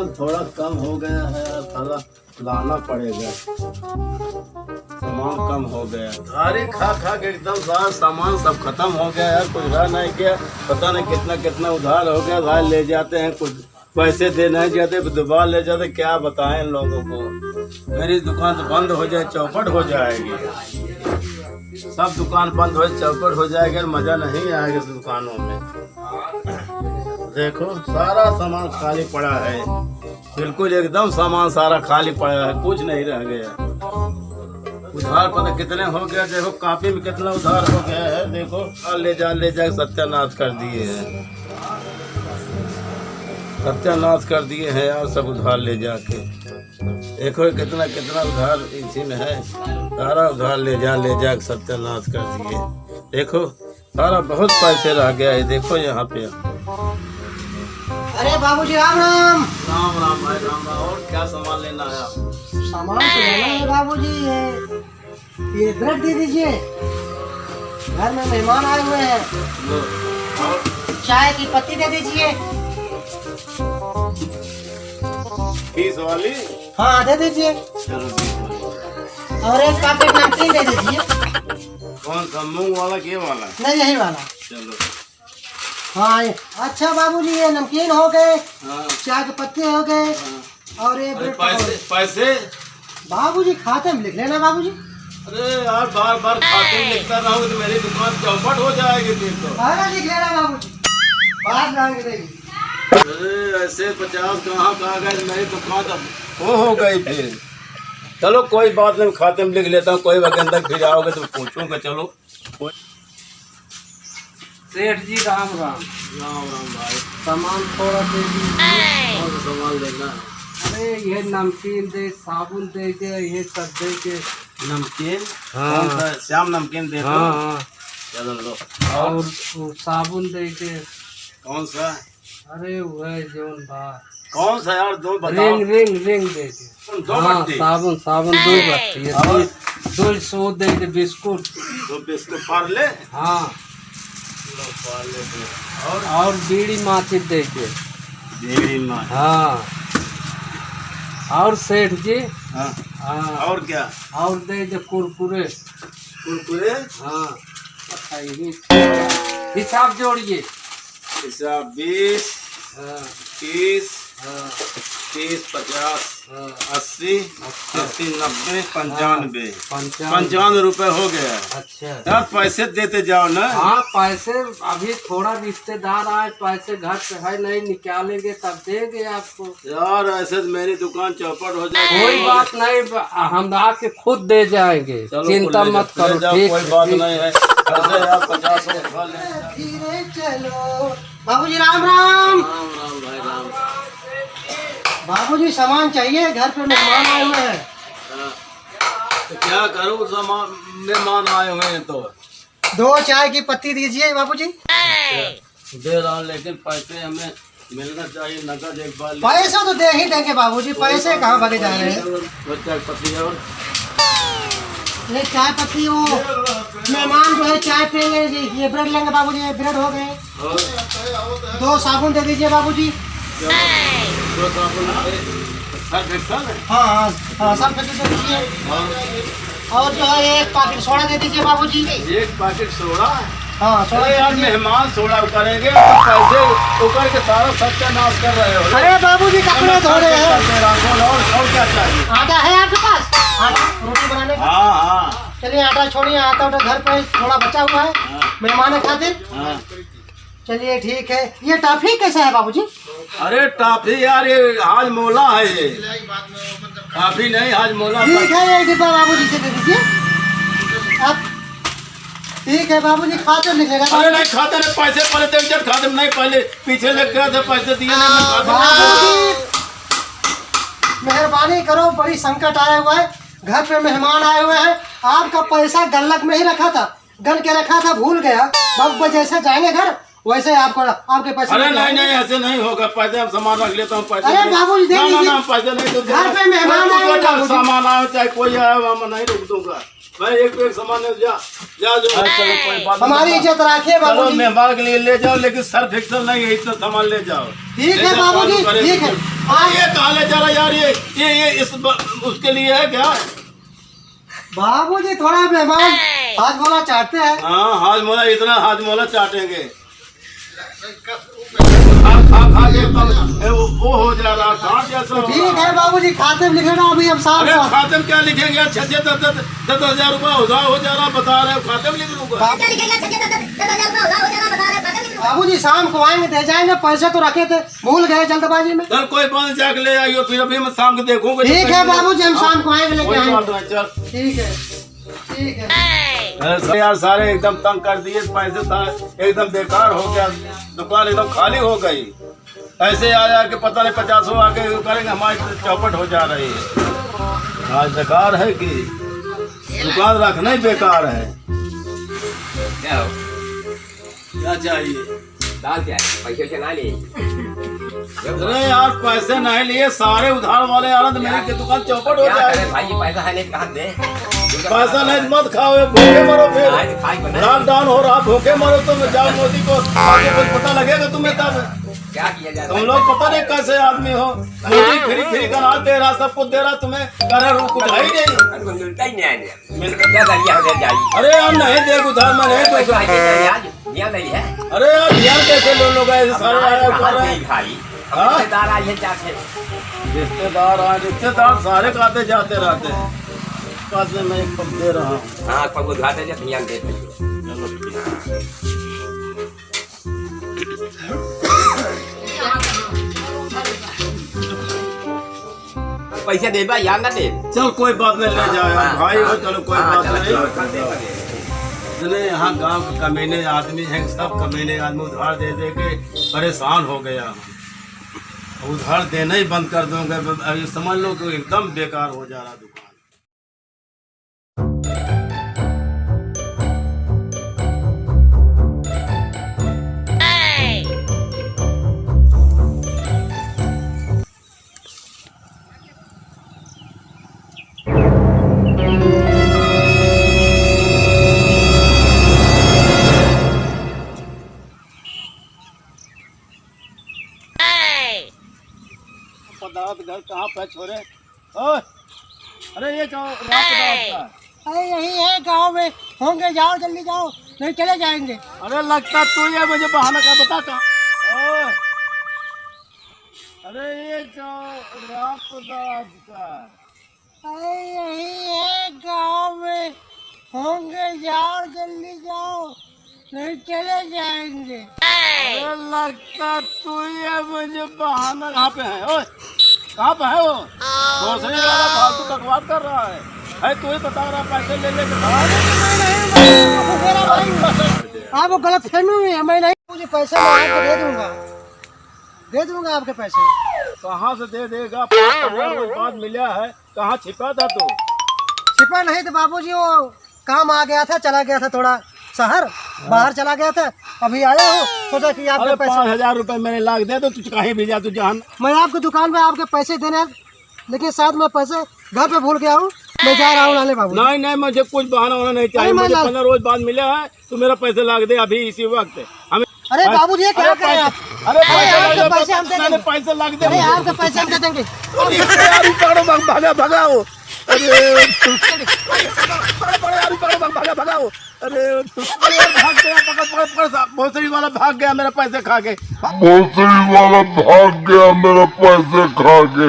सामान थोड़ा कम हो गया है, थोड़ा लाना पड़ेगा। सामान कम हो गया, गाड़ी खा खा के एकदम सारा सामान सब खत्म हो गया यार, कुछ रह नहीं गया। पता नहीं कितना कितना उधार हो गया। गाय ले जाते हैं, कुछ पैसे दे नहीं जाते, दोबारा ले जाते। क्या बताएं इन लोगों को। मेरी दुकान तो बंद हो जाए, चौपट हो जाएगी। सब दुकान बंद हो चौपट हो जाएगा, मजा नहीं आएगा इस दुकानों में। देखो सारा सामान खाली पड़ा है, बिल्कुल एकदम सामान सारा खाली पड़ा है, कुछ नहीं रह गया। उधार पता कितने हो गया, देखो काफी में कितना उधार हो गया है। देखो और ले जा सत्यानाश कर दिए हैं, सत्यानाश कर दिए हैं यार, सब उधार ले जाके। देखो कितना कितना उधार इसी में है, सारा उधार ले जा सत्यानाश कर दिए। देखो सारा बहुत पैसे रह गया है, देखो यहाँ पे। अरे बाबूजी राम राम। राम राम भाई राम राम। और क्या सामान लेना है आप? सामान तो लेना है बाबूजी, ये ब्रेड दे दीजिए, घर में मेहमान आए हुए हैं। चाय की पत्ती दे दीजिए। 20 वाली? हाँ दे दीजिए। चलो 20 वाली। और एक पैकेट नमकीन दे दीजिए। कौन सा, मूंग वाला के वाला? नहीं यही वाला। चलो। हाँ अच्छा बाबूजी, ये नमकीन हो गए, हाँ। चाय के पत्ते हो गए, हाँ। और ये ब्रेड पैसे पैसे बाबूजी खाते में लिख लेना बाबूजी। अरे यार बार बार खाते में लिखता रहूं तो मेरी दुकान चौपट हो जाएगी फिर तो। अरे लिख लेना बाबूजी, बात लाएंगे देगी। अरे ऐसे 50 कहाँ का गए, मेरी दुकान तो वो हो गई फिर। चलो कोई बात नहीं, खाते में लिख लेता हूँ, कोई वक्त फिर आओगे तो पूछूंगा। चलो सेठ जी राम राम। राम राम भाई। सामान थोड़ा दे दीजिए। कौन सा सामान लेना? अरे ये नमकीन दे, साबुन दे के, ये सब दे के। नमकीन? हाँ। कौन सा? श्याम नमकीन दे दो। हाँ हाँ। चलो लो। और वो साबुन दे के। कौन सा? अरे वह जोन बा, कौन सा यार, दो बताओ। रिंग दे के। दो हाँ बट्टी? साबुन 2 बट्टी। और? 2 सौ दे के बिस्कुट। 2 बिस्कुट पार्ले? हाँ। लो पार्ले दे। और बीड़ी माची दे के। देवी माँ। हाँ। और सेठ जी। हाँ। हाँ। और क्या? और दे दे कुरकुरे। कुरकुरे? हाँ। हिसाब जोड़िए। हिसाब 20, हाँ 30, हाँ 30, 50, हाँ। 80, 80, 90, 95। 55। 55 रुपए हो गया। अच्छा। यार पैसे देते जाओ ना। हाँ पैसे अभी थोड़ा रिश्तेदार आए, पैसे घर पे है नहीं, निकालेंगे तब देंगे आपको। यार ऐसे तो मेरी दुकान चौपट हो जाएगी। कोई बात नहीं, हम आके खुद दे जाएंगे, चलो, चिंता मत ले करो। जाओ, ठीक कोई बात नहीं है। ऐसे यार 50 रुपए ले जाओ। धीरे चलो बाबूजी राम राम। राम राम भाई राम। बाबूजी सामान चाहिए, घर पे मेहमान आए हुए हैं। तो क्या करूँ, सामान मेहमान आए हुए हैं तो 2 चाय की पत्ती दीजिए बाबूजी। दे रहा हूँ, लेकिन पैसे हमें मिलना चाहिए नकद एक बार। पैसे तो दे ही देंगे बाबूजी, पैसे कहाँ भागे जा रहे हैं। बच्चा पति और ये चाय पत्ती, वो मेहमान जो है चाय पियेंगे, ये ब्रेड लेंगे बाबूजी, ये ब्रेड हो गए। 2 साबुन दे दीजिए बाबूजी। दो साबुन सर्फ एक्सेल है। हाँ हाँ हाँ सब पैकेट दे दीजिए। और जो है 1 पैकेट सोडा दे दीजिए बाबूजी। 1 पैकेट सोडा? हाँ सोडा अरे दे यार दीजिए। मेहमान सोडा करेंगे तो पैसे उकर के सारा सत्यानाश कर रहे हो। अरे बाबूजी कपड़े धो रहे हैं। और क्या चाहिए? आटा है आपके पास? आटा रोटी बनाने का? हाँ हाँ चलिए आटा छोड़िए, आटा उटा घर पे थोड़ा बचा हुआ है मेहमान के खातिर। हाँ। चलिए ठीक है। ये टॉफी कैसा है बाबूजी? अरे टॉफी यार, ये आज मोला है, ये टॉफी नहीं आज मोला। ठीक है, ये डिब्बा बाबूजी से दे दीजिए आप। ठीक है बाबूजी, खाते लिख लेगा। अरे नहीं खाते नहीं, पैसे पहले तो जब खाते नहीं, पहले पीछे लग गया था, पैसे दिए नहीं। बाबूजी मेहरबानी करो, बड़ी संकट आया हुआ है, घर पे मेहमान आए हुए हैं। आपका पैसा गल्लक में ही रखा था, गन के रखा था, भूल गया। बाबू जैसे जाएंगे घर वैसे आपको आपके पैसे। अरे नहीं नहीं ऐसे नहीं होगा, पैसे हम सामान रख लेता हूँ। पैसे अरे बाबूजी दे ना दीजिए। पैसे नहीं तो घर पे मेहमान आए हैं बाबूजी। सामान आए चाहे कोई आया मैं नहीं रुक दूंगा। मैं एक सामान ले जा जा जो है, चलो कोई बात नहीं। हमारी इज्जत रखिए चलो बाबूजी। मेहमान के लिए ले जाओ, लेकिन सर फिक्सर नहीं है, इतना सामान ले जाओ। ठीक ले है जाओ, बाबूजी, चालू करें। ठीक है। ये कहाँ ले जा रहा है यार? ये इस उसके लिए है क्या? बाबूजी थोड़ा मेहमान हाथ बोला चाटते हैं। हाँ, हाजमोला इतना हाजमोला चाटेंगे। खा के वो हो जा रहा कहाँ जैसा हो ठीक रहा। है बाबूजी, खाते में लिखे ना अभी हम साफ अरे साफ। खाते में क्या लिखेंगे? 10,000 रुपया उधार हो जा रहा, बता रहे हो, खाते में लिख लूंगा। बाबूजी शाम को आएंगे दे जाएंगे, पैसे तो रखे थे, भूल गए जल्दबाजी में। चल कोई बात जाके ले आइयो, फिर अभी मैं शाम को देखूंगा। ठीक है बाबूजी, हम शाम को आएंगे लेके कोई बात आएंगे। नहीं, चल। ठीक है ठीक है। अरे यार सारे एकदम तंग कर दिए, पैसे था एकदम बेकार हो गया, दुकान एकदम खाली हो गई। ऐसे आया कि पता नहीं 50 आगे करेंगे, हमारी चौपट हो जा रही है। आज बेकार है कि दुकान रखना ही बेकार है। क्या चाहिए? दाल क्या है? पैसे से ना ले। अरे यार पैसे नहीं लिए, सारे उधार वाले आ रहे, तो मेरी दुकान चौपट हो क्या करे जाएगी। भाई, ये पैसा है नहीं कहाँ दे? पैसा नहीं मत खाओ, भूखे मरो। फिर आज खाई बना। लॉकडाउन हो रहा, भूखे मरो। तुम जाओ मोदी को आगे कुछ पता लगेगा तुम्हें तब। क्या किया जाए? तुम लोग पता नहीं कैसे आदमी हो। मोदी फ्री का अनाज दे रहा, सब कुछ दे रहा, तुम्हें करे कुछ है ही नहीं। हमको मिलता ही नहीं है। मिलता क्या करिए हम दे जाइए। अरे यार नहीं दे उधार में नहीं पैसा दो। है नहीं आज ध्यान नहीं है। अरे यार ध्यान कैसे लोग ऐसे सारे आया कर रहे हैं। भाई हाँ? रिश्तेदार आए जाते। रिश्तेदार सारे खाते जाते रहते हैं। पैसे मैं कब दे रहा हूँ। हाँ पग उधार दे ध्यान दे। चलो ठीक है। पैसे दे या ना दे। चल कोई बात नहीं, ले जाओ यार, भाई हो, चलो कोई बात नहीं। इतने यहाँ गांव के कमीने आदमी हैं, सब कमीने आदमी उधार दे दे के परेशान हो गया। उधार देना ही बंद कर दूंगा, अभी समझ लो कि एकदम बेकार हो जा रहा दुकान। पदार्थ घर कहाँ पे छोरे? ओए, अरे ये क्या रात पदार्थ का? अरे यही है गांव में, होंगे जाओ जल्दी जाओ, नहीं चले जाएंगे। अरे लगता तू ये मुझे बहाना का बता का। ओए, अरे ये क्या रात पदार्थ का? अरे यही है गांव में, होंगे जाओ जल्दी जाओ, नहीं चले जाएंगे। अरे लगता तू ये मुझे बहाना। कहाँ पे है? ओए, कहाँ पे है वो? दूसरे वाला फालतू बकवास कर रहा है तू ही बता रहा, पैसे ले लेके आप वो गलत फहमी हुई है, मैं नहीं, मुझे पैसे मैं आपको दे दूंगा आपके पैसे। कहाँ से दे देगा? 15 रोज बाद मिला है, कहाँ छिपा था तू? छिपा नहीं तो बाबूजी, वो काम आ गया था, चला गया था थोड़ा शहर, बाहर चला गया था, अभी आया हूँ, सोचा कि आपके पैसे 5,000 रुपए मैंने लाख दे, तो तू कहीं भी जा, तू जहाँ। मैं आपकी दुकान में आपके पैसे देने, लेकिन शायद मैं पैसे घर पे भूल गया हूँ, मैं जा रहा हूँ लाने बाबू। नहीं मुझे कुछ बहाना होना नहीं चाहिए, मुझे 15 रोज बाद मिला है, तू मेरा पैसे लाख दे अभी इसी वक्त। हमें अरे बाबूजी ये क्या करें आप? अरे आपके पैसे हम दे देंगे। पैसे लाख दे। अरे आपके पैसे हम दे देंगे। भगाओ, अरे भगाओ, अरे भाग गया, भोसड़ी वाला भाग गया मेरा पैसे खा के। भोसड़ी वाला भाग गया मेरा पैसे खा के।